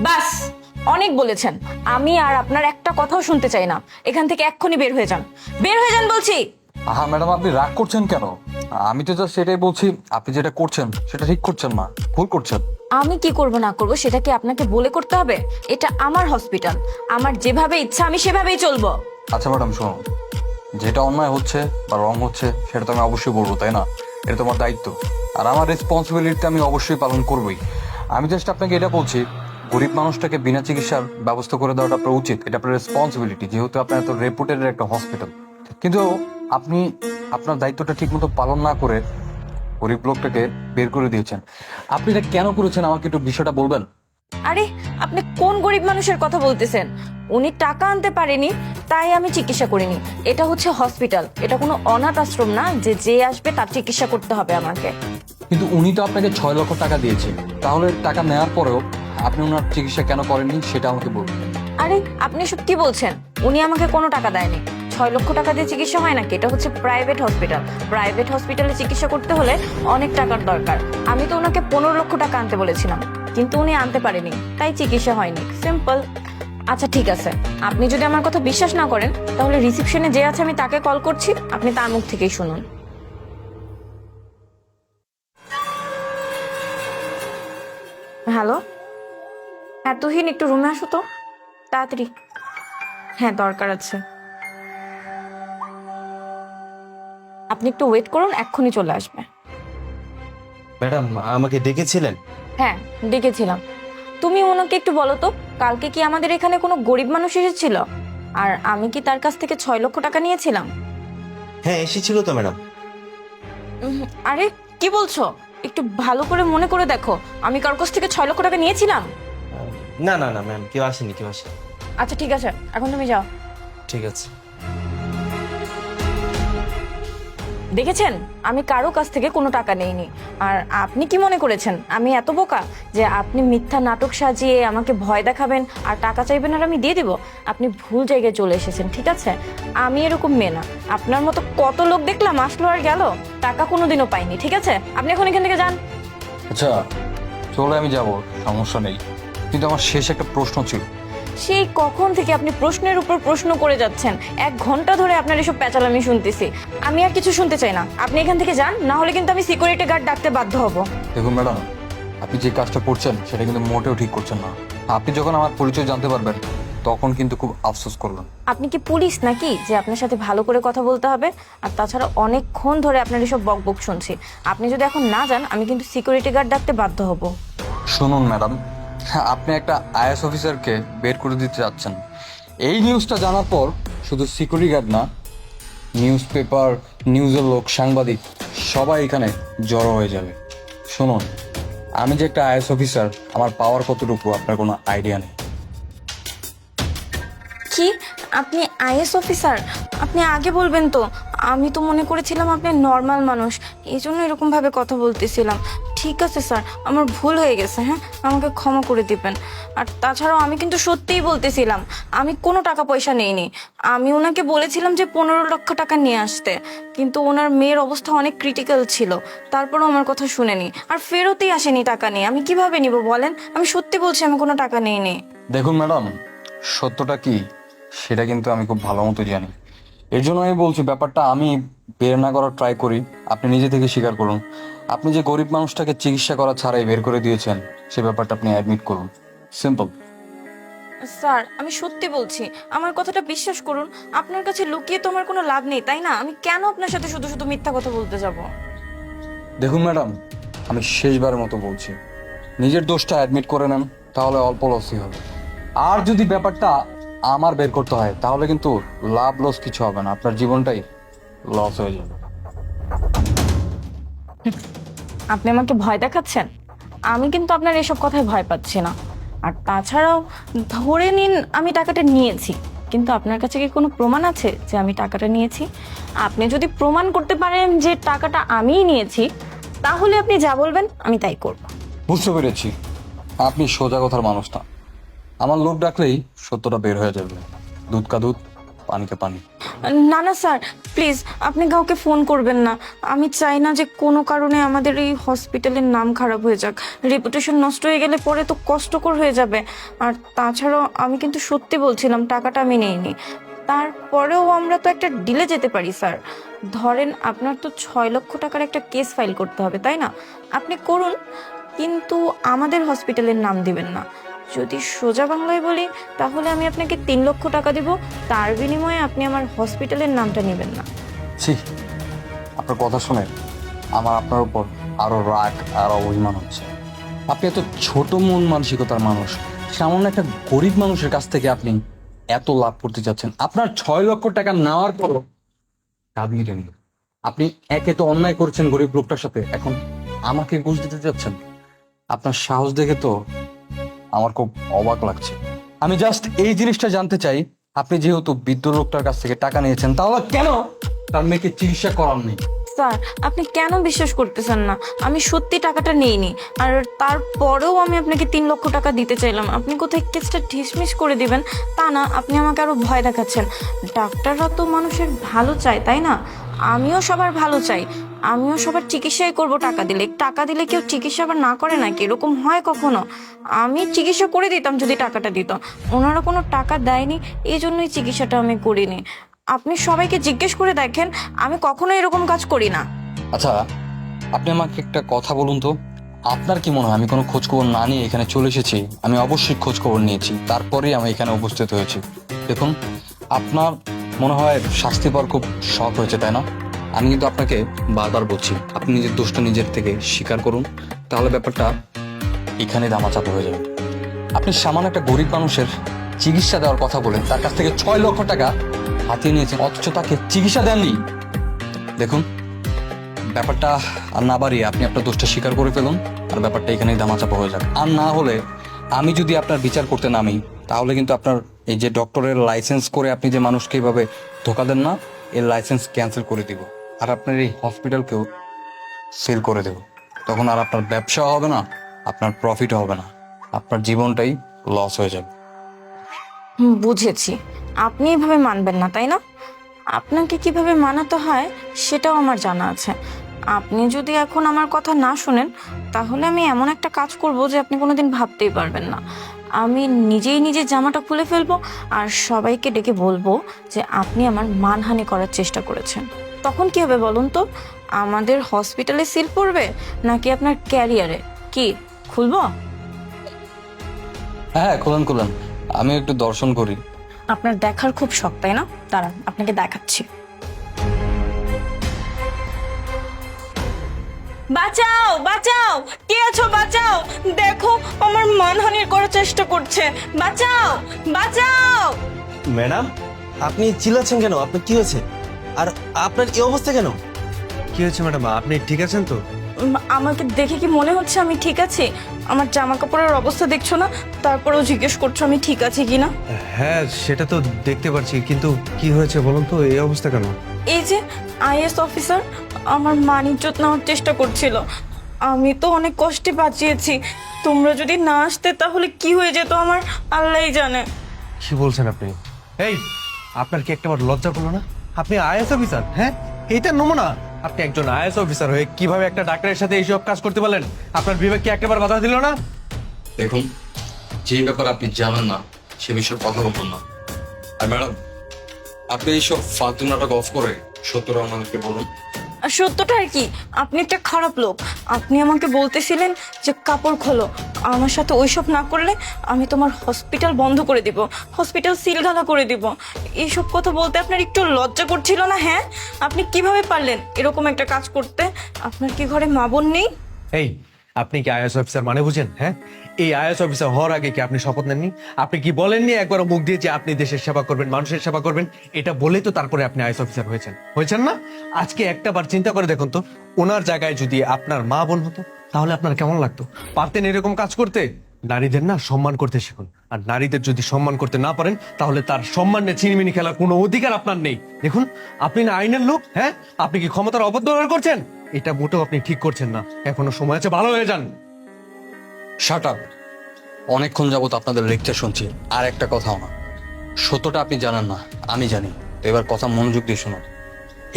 বাস, অনেক বলেছেন। আমি আর আপনার একটা কথাও শুনতে চাই না। এখান থেকে এক্ষুনি বের হয়ে যান, বের হয়ে যান বলছি। আহা ম্যাডাম, আপনি রাগ করছেন কেন? আমি তো জাস্ট সেটাই বলছি, আপনি যেটা করছেন সেটা ঠিক করছেন না, ভুল করছেন। আমি কি করব না করব সেটা কি আপনাকে বলে করতে হবে? এটা আমার হসপিটাল, আমার যেভাবে ইচ্ছা আমি সেভাবেই চলবো। আচ্ছা ম্যাডাম শুনুন, যেটা অন্যায় হচ্ছে বা রং হচ্ছে সেটা তো আমি অবশ্যই বলবো, তাই না? এটা তোমার দায়িত্ব, আর আমার রেসপন্সিবিলিটি আমি অবশ্যই পালন করবোই। আমি জাস্ট আপনাকে এটা বলছি, গরিব মানুষটাকে বিনা চিকিৎসার ব্যবস্থা করে দেওয়াটা আপনার উচিত, এটা আপনার রেসপন্সিবিলিটি, যেহেতু আপনার এত রেপুটেড একটা হসপিটাল। কিন্তু আপনি আপনার দায়িত্বটা ঠিক মতো পালন না করে গরিব লোকটাকে বের করে দিয়েছেন। আপনি এটা কেন করেছেন আমাকে একটু বিষয়টা বলবেন? আরে, আপনি কোন গরিব মানুষের কথা বলতেছেন? উনি টাকা আনতে পারেনি তাই আমি চিকিৎসা করিনি। এটা হচ্ছে হসপিটাল, এটা কোনো অনাথ আশ্রম না যে যে আসবে তার চিকিৎসা করতে হবে আমাকে। কিন্তু উনি তো আপনাকে 6 লক্ষ টাকা দিয়েছে, তাহলে টাকা নেওয়ার পরেও আপনি ওনার চিকিৎসা কেন করেননি সেটা আমাকে বলুন। আরে, আপনি সব কি বলছেন? উনি আমাকে কোনো টাকা দেয়নি। 6 লক্ষ টাকা দিয়ে চিকিৎসা হয় নাকি? এটা হচ্ছে প্রাইভেট হসপিটাল। প্রাইভেট হসপিটালে চিকিৎসা করতে হলে অনেক টাকার দরকার। আমি তো ওনাকে 15 লক্ষ টাকা আনতে বলেছিলাম, কিন্তু উনি আনতে পারেনি, তাই চিকিৎসা হয়নি। সিম্পল। আচ্ছা ঠিক আছে, আপনি যদি আমার কথা বিশ্বাস না করেন তাহলে রিসিপশনে যে আছে আমি তাকে কল করছি, আপনি তার মুখ থেকেই শুনুন। হ্যালো, হ্যাঁ তুহিন, একটু রুমে আসো তো তাড়াতাড়ি। হ্যাঁ, দরকার আছে। আপনি একটু ওয়েট করুন, এক্ষুনি চলে আসবে। ম্যাডাম আমাকে ডেকেছিলেন? হ্যাঁ, ডেকেছিলাম। তুমি ওনাকে একটু বলো তো, কালকে কি আমাদের এখানে কোনো গরিব মানুষ এসেছিল? আর আমি কি তার কাছ থেকে 6 লক্ষ টাকা নিয়েছিলাম? হ্যাঁ এসেছিল তো ম্যাডাম। আরে, কি বলছো? একটু ভালো করে মনে করে দেখো, আমি কার কাছ থেকে 6 লক্ষ টাকা নিয়েছিলাম? না না না ম্যাম, কেউ আসেনি, কেউ আসেনি। আচ্ছা ঠিক আছে, এখন তুমি যাও। ঠিক আছে। দেখেছেন, আমি কারো কাছ থেকে কোনো টাকা নেইনি। আর আপনি কি মনে করেছেন আমি এত বোকা যে আপনি মিথ্যা নাটক সাজিয়ে আমাকে ভয় দেখাবেন আর টাকা চাইবেন আর আমি দিয়ে দিব? আপনি ভুল জায়গায় চলে এসেছেন, ঠিক আছে? আমি এরকম মেয়ে না। আপনার মতো কত লোক দেখলাম, আসলো আর গেল, টাকা কোনোদিনও পাইনি, ঠিক আছে? আপনি এখন এখান থেকে যান। আচ্ছা চলে আমি যাব, সমস্যা নেই, কিন্তু আমার শেষ একটা প্রশ্ন ছিল। সেই কখন থেকে আপনি প্রশ্নের উপর প্রশ্ন করে যাচ্ছেন? 1 ঘন্টা ধরে আপনার এসব প্যাচাল আমি শুনতেছি। আমি আর কিছু শুনতে চাই না, আপনি এখান থেকে যান, না হলে কিন্তু আমি সিকিউরিটি গার্ড ডাকতে বাধ্য হব। দেখুন ম্যাডাম, আপনি যে কাজটা করছেন সেটা কিন্তু মোটেও ঠিক করছেন না। আপনি যখন আমার পরিচয় জানতে পারবেন তখন কিন্তু খুব আফসোস করবেন। আপনি কি পুলিশ নাকি যে আপনার সাথে ভালো করে কথা বলতে হবে? আর তাছাড়া অনেকক্ষণ ধরে আপনার এসব বকবক শুনছি। আপনি যদি এখন না যান আমি কিন্তু সিকিউরিটি গার্ড ডাকতে বাধ্য হব। শুনুন ম্যাডাম, আপনি একটা আইএস অফিসারকে বের করে দিতে যাচ্ছেন। এই নিউজটা জানার পর শুধু সিকিউরিটি গার্ড না, নিউজ পেপার, নিউজের লোক, সাংবাদিক সবাই এখানে জড়ো হয়ে যাবে। শুনুন, আমি যে একটা আইএস অফিসার, আমার পাওয়ার কতটুকু আপনার কোনো আইডিয়া নেই। কি? আপনি আইএস অফিসার? আপনি আগে বলবেন তো। আমি তো মনে করেছিলাম আপনি নর্মাল মানুষ, এই জন্য এরকম ভাবে কথা বলতেছিলাম। ঠিক আছে স্যার, আমার ভুল হয়ে গেছে, হ্যাঁ, আমাকে ক্ষমা করে দিবেন। আর তাছাড়াও আমি কিন্তু সত্যিই বলতেছিলাম, আমি কোনো টাকা পয়সা নেইনি। আমি ওনাকে বলেছিলাম যে 15 লক্ষ টাকা নিয়ে আসতে, কিন্তু ওনার মেয়ের অবস্থা অনেক ক্রিটিক্যাল ছিল, তারপরও আমার কথা শুনেনি আর ফেরতই আসেনি টাকা নিয়ে। আমি কিভাবে নিব বলেন? আমি সত্যি বলছি আমি কোনো টাকা নেইনি। দেখুন ম্যাডাম, সত্যটা কি সেটা কিন্তু আমি খুব ভালো মতো জানি। এর জন্য আমি বলছি, ব্যাপারটা আমি বের না করার ট্রাই করি, আপনি নিজে থেকে স্বীকার করুন। আপনি যে গরিব মানুষটাকে চিকিৎসা করা ছাড়াই বের করে দিয়েছেন সে ব্যাপারটা আপনি অ্যাডমিট করুন। সিম্পল। স্যার, আমি সত্যি বলছি, আমার কথাটা বিশ্বাস করুন। আপনার কাছে লুকিয়ে তো আমার কোনো লাভ নেই, তাই না? আমি কেন আপনার সাথে শুধু শুধু মিথ্যা কথা বলতে যাব? দেখুন ম্যাডাম, আমি শেষবারের মতো বলছি, নিজের দোষটা অ্যাডমিট করে নেন, তাহলে অল্প লসই হবে। আর যদি ব্যাপারটা আমার বের করতে হয় তাহলে কিন্তু লাভ লস কিছু হবে না, আপনার জীবনটাই লস হয়ে যাবে। আপনি আমাকে ভয় দেখাচ্ছেন? আমি কিন্তু আপনার এসব কথায় ভয় পাচ্ছি না। আর তাছাড়াও ধরে নিন আমি টাকাটা নিয়েছি, কিন্তু আপনার কাছে কি কোনো প্রমাণ আছে যে আমি টাকাটা নিয়েছি? আপনি যদি প্রমাণ করতে পারেন যে টাকাটা আমিই নিয়েছি, তাহলে আপনি যা বলবেন আমি তাই করব। বুঝতে পেরেছি, আপনি সোজা কথার মানুষ না। আমার লোক ডাকলেই সত্যটা বের হয়ে যাবে। দুধ কা দুধ, পানিকে পানি। না না স্যার, প্লিজ আপনি কাউকে ফোন করবেন না। আমি চাই না যে কোনো কারণে আমাদের এই হসপিটালের নাম খারাপ হয়ে যাক। রেপুটেশন নষ্ট হয়ে গেলে পরে তো কষ্টকর হয়ে যাবে। আর তাছাড়াও আমি কিন্তু সত্যি বলছিলাম, টাকাটা আমি নেইনি। তারপরেও আমরা তো একটা ডিলে যেতে পারি স্যার। ধরেন আপনার তো 6 লক্ষ টাকার একটা কেস ফাইল করতে হবে, তাই না? আপনি করুন, কিন্তু আমাদের হসপিটালের নাম দিবেন না। যদি সোজা বাংলায় বলি, তাহলে আমি আপনাকে 3 লক্ষ টাকা দিব, তার বিনিময়ে আপনি আমার হসপিটালের নামটা নেবেন না। ছি, আপনার কথা শুনে আমার আপনার উপর আরো রাগ আর অভিমান হচ্ছে। আপনি এত ছোট মন মানসিকতার মানুষ, সামান্য একটা গরিব মানুষের কাছ থেকে আপনি এত লাভ করতে চাচ্ছেন। আপনার 6 লক্ষ টাকা নেওয়ার পরও দাবি নেই। আপনি একে তো অন্যায় করছেন গরিব লোকটার সাথে, এখন আমাকে ঘুষ দিতে চাচ্ছেন। আপনার সাহস দেখে তো আমার খুব অবাক লাগছে। আমি জাস্ট এই জিনিসটা জানতে চাই, আপনি যেহেতু বৃদ্ধ লোকটার কাছ থেকে টাকা নিয়েছেন, তাহলে কেন তার মেয়েকে চিকিৎসা করার নেই? স্যার, আপনি কেন বিশ্বাস করতেছেন না? আমি সত্যি টাকাটা নেইনি। আর তারপরেও আমি আপনাকে 3 লক্ষ টাকা দিতে চাইলাম। আপনি কোথায় কেসটা ঢিসমিস করে দিবেন তা না, আপনি আমাকে আরো ভয় দেখাচ্ছেন। ডাক্তাররা তো মানুষের ভালো চায়, তাই না? আমিও সবার ভালো চাই, আমিও সবার চিকিৎসাই করব টাকা দিলে। টাকা দিলে কেউ চিকিৎসা আবার না করে নাকি? এরকম হয় কখনো? আমি চিকিৎসা করে দিতাম যদি টাকাটা দিত। ওনারা কোনো টাকা দেয়নি, এই জন্যই চিকিৎসাটা আমি করিনি। আপনি সবাইকে জিজ্ঞেস করে দেখেন, আমি কখনো এরকম কাজ করি না। আচ্ছা, আপনি আমাকে একটা কথা বলুন তো, আপনার কি মনে হয় আমি কোনো খোঁজ খবর না নিয়ে এখানে চলে এসেছি? আমি অবশ্যই খোঁজ খবর নিয়েছি, তারপরেই আমি এখানে উপস্থিত হয়েছি। দেখুন, আপনার মনে হয় শাস্তি পাওয়ার খুব শখ হয়েছে, তাই না? আমি কিন্তু আপনাকে বারবার বলছি, আপনি নিজের দোষটা নিজের থেকে স্বীকার করুন, তাহলে ব্যাপারটা এখানে দামাচাপা হয়ে যাবে। আপনি সামান্য একটা গরিব মানুষের চিকিৎসা দেওয়ার কথা বলেন, তার কাছ থেকে 6 লক্ষ টাকা হাতিয়ে নিয়েছেন, অথচ তাকে চিকিৎসা দেননি। দেখুন, ব্যাপারটা আর না বাড়িয়ে আপনি আপনার দোষটা স্বীকার করে ফেলুন, আর ব্যাপারটা এখানেই দামাচাপা হয়ে যাক। আর না হলে আমি যদি আপনার বিচার করতে নামি, তাহলে কিন্তু আপনার এই যে ডক্টরের লাইসেন্স করে আপনি যে মানুষকে এইভাবে ধোকা দেন না, এর লাইসেন্স ক্যান্সেল করে দিব, আর আপনার এই হসপিটালকেও সিল করে দেব। তখন আর আপনার ব্যবসা হবে না, আপনার প্রফিটও হবে না, আপনার জীবনটাই লস হয়ে যাবে। বুঝেছি, আপনি এভাবে মানবেন না, তাই না? আপনাকে কিভাবে মানাতে হয় সেটাও আমার জানা আছে। আপনি যদি এখন আমার কথা না শুনেন, তাহলে আমি এমন একটা কাজ করব যে আপনি কোনোদিন ভাবতেই পারবেন না। আমি নিজেই নিজের জামাটা খুলে ফেলবো, আর সবাইকে ডেকে বলবো যে আপনি আমার মানহানি করার চেষ্টা করেছেন। তখন কি হবে বলুন তো? আমাদের হসপিটালে সিল পড়বে নাকি আপনার ক্যারিয়ারে? কি খুলবো? হ্যাঁ, খুলেন খুলেন, আমি একটু দর্শন করি। আপনার দেখার খুব শখ, তাই না? দাঁড়ান, আপনাকে দেখাচ্ছি। বাঁচাও, বাঁচাও, কে আছো? বাঁচাও, দেখো আমার মানহানির করার চেষ্টা করছে। বাঁচাও, বাঁচাও। ম্যাডাম, আপনি চিল্লাচ্ছেন কেন? আপনার কি হয়েছে? আর আপনার এই অবস্থা কেন? কি হয়েছে ম্যাডাম? আপনি ঠিক আছেন তো? আমাকে দেখে কি মনে হচ্ছে আমি ঠিক আছি? আমার জামা কাপড়ের অবস্থা দেখছো না? তারপরেও জিজ্ঞেস করছো আমি ঠিক আছি কিনা? হ্যাঁ, সেটা তো দেখতে পাচ্ছি, কিন্তু কি হয়েছে বলুন তো? এই অবস্থা কেন? এই যে আইএস অফিসার আমার মান ইজ্জত নেওয়ার চেষ্টা করছিল। আমি তো অনেক কষ্টে বাঁচিয়েছি। তোমরা যদি না আসতে তাহলে কি হয়ে যেত আমার আল্লাহই জানে। কি বলছেন আপনি? এই, আপনার কি একটাবার লজ্জা করলো না? আপনি আইএস অফিসার, হ্যাঁ? এইটা নমুনা। আপনি একজন আইএস অফিসার হয়ে কিভাবে একটা ডাক্তারের সাথে এইসব কাজ করতে পারলেন? আপনার বিবেক কি একটাবার বাধা দিল না? দেখুন, যে ব্যাপার আপনি জানেন না সে বিষয়ে কথা বলুন না। আর ম্যাডাম, আপনি এইসব ফালতু নাটক অফ করে সত্যটা আমাদেরকে বলুন। আর সত্যটা আর কি, আপনি একটা খারাপ লোক। আপনি আমাকে বলতেছিলেন যে কাপড় খোলো, আমার সাথে ওইসব না করলে আমি তোমার হসপিটাল বন্ধ করে দিব, হসপিটাল সিলগালা করে দিব। এইসব কথা বলতে আপনার একটু লজ্জা করছিল না? হ্যাঁ, আপনি কিভাবে পারলেন এরকম একটা কাজ করতে? আপনার কি ঘরে মা বোন নেই? এই, আপনি কি আইএস অফিসার মানে বুঝেন? হ্যাঁ, এই আইএস অফিসার হওয়ার আগে কি আপনি শপথ নেননি? আপনি কি বলেননি একবার মুখ দিয়ে যে আপনি দেশের সেবা করবেন, মানুষের সেবা করবেন? এটা বলেই তো তারপরে আপনি আইএস অফিসার হয়েছেন না? আজকে একটা বার চিন্তা করে দেখুন তো, ওনার জায়গায় যদি আপনার মা বোন হতো, তাহলে আপনার কেমন লাগতো? পারতেন এরকম কাজ করতে? নারীদের না সম্মান করতে শিখুন। আর নারীদের যদি সম্মান করতে না পারেন, তাহলে তার সম্মান নিয়ে ছিনিমিনি খেলার কোনো অধিকার আপনার নেই। দেখুন, আপনি না আইনের লোক, হ্যাঁ? আপনি কি ক্ষমতার অপব্যবহার করছেন? এটা মোটেও আপনি ঠিক করছেন না। এখনো সময় আছে, ভালো হয়ে যান। Shut up! অনেকক্ষণ যাবত আপনাদের লেকচার শুনছি, আর একটা কথাও না। সত্যটা আপনি জানেন না, আমি জানি। তো এবার কথা মনোযোগ দিয়ে শুনুন।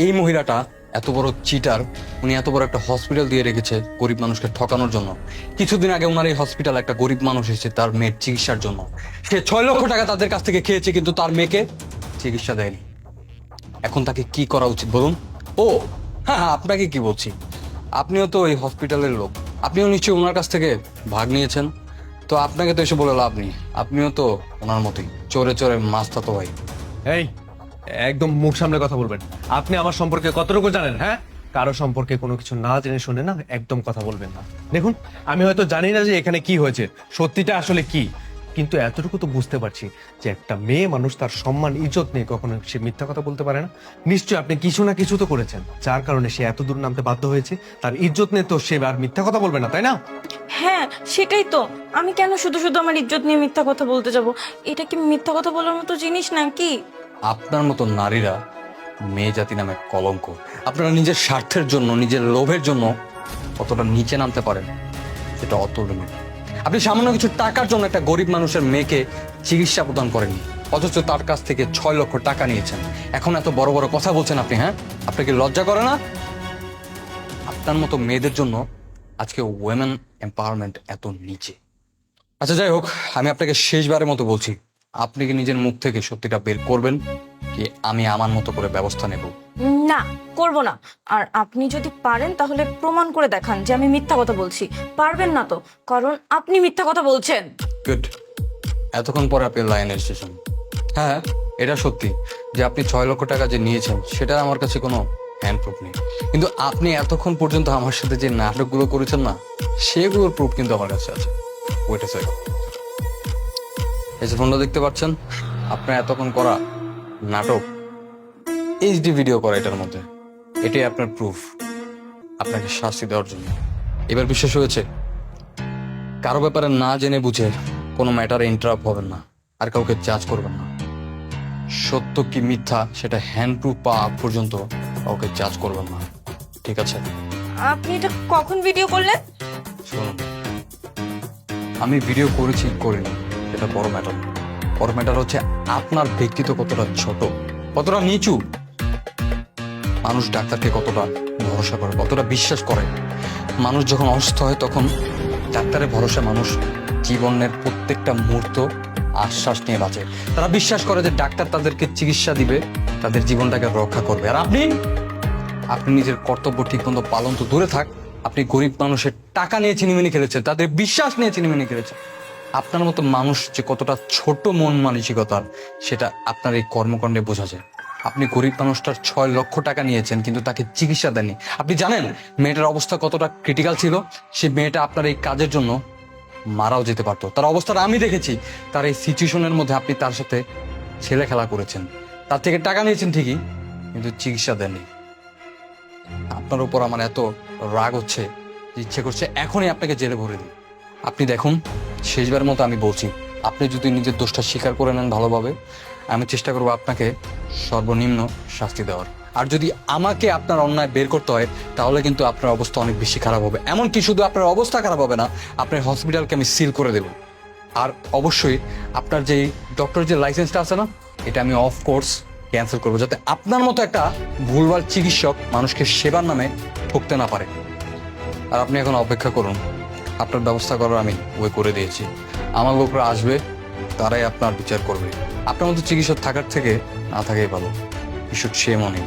এই মহিলাটা এত বড় চিটার, উনি এত বড় একটা হসপিটাল দিয়ে রেখেছে গরিব মানুষকে ঠকানোর জন্য। কিছুদিন আগে ওনার এই হসপিটাল একটা গরিব মানুষ এসেছে তার মেয়ের চিকিৎসার জন্য। সে 6 লক্ষ টাকা তাদের কাছ থেকে খেয়েছে, কিন্তু তার মেয়েকে চিকিৎসা দেয়নি। এখন তাকে কি করা উচিত বলুন? ও হ্যাঁ, আপনাকে কি বলছি, আপনিও তো এই হসপিটালের লোক, আপনিও নিশ্চয়ই ওনার কাছ থেকে ভাগ নিয়েছেন। তো আপনাকে তো এসে বলে লাভ নেই, আপনিও তো ওনার মতোই চোরে চোরে মাস্তা তো ভাই। এই একদম মুখ সামনে কথা বলবেন। আপনি আমার সম্পর্কে কতটুকু জানেন? হ্যাঁ, কারো সম্পর্কে কোনো কিছু না জেনে শুনে না একদম কথা বলবেন না। দেখুন, আমি হয়তো জানি না যে এখানে কি হয়েছে, সত্যিটা আসলে কি, কিন্তু এতটুকু তো বুঝতে পারছি যে একটা মেয়ে মানুষ তার সম্মান ইজ্জত নিয়ে কখনো সে মিথ্যা কথা বলতে পারে না। নিশ্চয়ই আপনি কিছু না কিছু তো করেছেন যার কারণে সে এত দূর নামতে বাধ্য হয়েছে। তার ইজ্জত নিয়ে তো সে আর মিথ্যা কথা বলবে না, তাই না? হ্যাঁ সেটাই তো, আমি কেন শুধু শুধু আমার ইজ্জত নিয়ে মিথ্যা কথা বলতে যাব? এটা কি মিথ্যা কথা বলার মতো জিনিস নাকি? আপনার মতো নারীরা মেয়ে জাতি নামে কলঙ্ক। আপনারা নিজের স্বার্থের জন্য, নিজের লোভের জন্য কতটা নিচে নামতে পারেন সেটা অতুলনীয়। আপনি সামান্য কিছু টাকার জন্য একটা গরিব মানুষের মেয়েকে চিকিৎসা প্রদান করেননি, অথচ তার কাছ থেকে 6 লক্ষ টাকা নিয়েছেন। এখন এত বড় বড় কথা বলছেন আপনি। হ্যাঁ, আপনাকে লজ্জা করে না? আপনার মতো মেয়েদের জন্য আজকে ওয়েমেন এম্পাওয়ারমেন্ট এত নিচে। আচ্ছা যাই হোক, আমি আপনাকে শেষবারের মতো বলছি, আপনি কি নিজের মুখ থেকে সত্যিটা বের করবেন, কি আমি আমার মতো করে ব্যবস্থা নেব? না, করব না। আর আপনি যদি পারেন তাহলে প্রমাণ করে দেখান যে আমি মিথ্যা কথা বলছি। পারবেন না তো, কারণ আপনি মিথ্যা কথা বলছেন। গুড, এতক্ষণ পরে আপনি লাইনে এসেছেন। হ্যাঁ, এটা সত্যি যে আপনি 6 লক্ষ টাকা যে নিয়েছেন সেটা আমার কাছে কোনো হ্যান্ড প্রুফ নেই, কিন্তু আপনি এতক্ষণ পর্যন্ত আমার সাথে যে নাটকগুলো করেছেন না, সেগুলোর প্রুফ কিন্তু আমার কাছে আছে। ওয়েট আ সেকেন্ড, এই যে ফোনটা দেখতে পাচ্ছেন, আপনার এতক্ষণ করা নাটক এইচডি ভিডিও করা এটার মধ্যে, এটাই আপনার প্রুফ আপনাকে শাস্তি দেওয়ার জন্য। এবার বিশ্বাস হয়েছে? কারো ব্যাপারে না জেনে বুঝে কোনো ম্যাটারে ইন্টারাপ্ট হবেন না, আর কাউকে জাজ করবেন না। সত্য কি মিথ্যা সেটা হ্যান্ড প্রুফ পাওয়া আগ পর্যন্ত কাউকে জাজ করবেন না, ঠিক আছে? আপনি এটা কখন ভিডিও করলেন? শুনুন, আমি ভিডিও করেছি করিনি এটা বড় ম্যাটার না। বড় ম্যাটার হচ্ছে আপনার ব্যক্তিত্ব কতটা ছোট, কতটা নিচু। মানুষ ডাক্তারকে কতটা ভরসা করে, কতটা বিশ্বাস করে। মানুষ যখন অসুস্থ হয় তখন ডাক্তারের ভরসা মানুষ জীবনের প্রত্যেকটা মুহূর্ত আশ্বাস নিয়ে বাঁচে। তারা বিশ্বাস করে যে ডাক্তার তাদেরকে চিকিৎসা দিবে, তাদের জীবনটাকে রক্ষা করবে। আর আপনি নিজের কর্তব্য ঠিক মতো পালন তো দূরে থাক, আপনি গরিব মানুষের টাকা নিয়ে চিনিমিনি খেলেছেন, তাদের বিশ্বাস নিয়ে চিনিমিনি খেলেছেন। আপনার মতো মানুষ যে কতটা ছোট মন মানসিকতার সেটা আপনার এই কর্মকাণ্ডে বোঝা যায়। আপনি গরিব মানুষটার 6 লক্ষ টাকা নিয়েছেন কিন্তু তাকে চিকিৎসা দেননি। আপনি জানেন মেয়েটার অবস্থা কতটা ক্রিটিক্যাল ছিল? সে মেয়েটা আপনার এই কাজের জন্য মারাও যেতে পারতো। তার অবস্থাটা আমি দেখেছি। তার এই সিচুয়েশনের মধ্যে আপনি তার সাথে ছেলে খেলা করেছেন, তার থেকে টাকা নিয়েছেন ঠিকই, কিন্তু চিকিৎসা দেননি। আপনার উপর আমার এত রাগ হচ্ছে যে ইচ্ছে করছে এখনই আপনাকে জেলে ভরে দিই। আপনি দেখুন, শেষবার মতো আমি বলছি, আপনি যদি নিজের দোষটা স্বীকার করে নেন ভালোভাবে, আমি চেষ্টা করবো আপনাকে সর্বনিম্ন শাস্তি দেওয়ার। আর যদি আমাকে আপনার অন্যায় বের করতে হয় তাহলে কিন্তু আপনার অবস্থা অনেক বেশি খারাপ হবে। এমনকি শুধু আপনার অবস্থা খারাপ হবে না, আপনার হসপিটালকে আমি সিল করে দেব। আর অবশ্যই আপনার যে ডক্টর যে লাইসেন্সটা আছে না, এটা আমি অফ কোর্স ক্যান্সেল করবো, যাতে আপনার মতো একটা ভুলভাল চিকিৎসক মানুষকে সেবার নামে ঠকতে না পারে। আর আপনি এখন অপেক্ষা করুন, আপনার ব্যবস্থা করার আমি ওই করে দিয়েছি। আমার লোকরা আসবে, তারাই আপনার বিচার করবে। আপনার মতো চিকিৎসক থাকার থেকে না থাকাই ভালো। You should shame on him.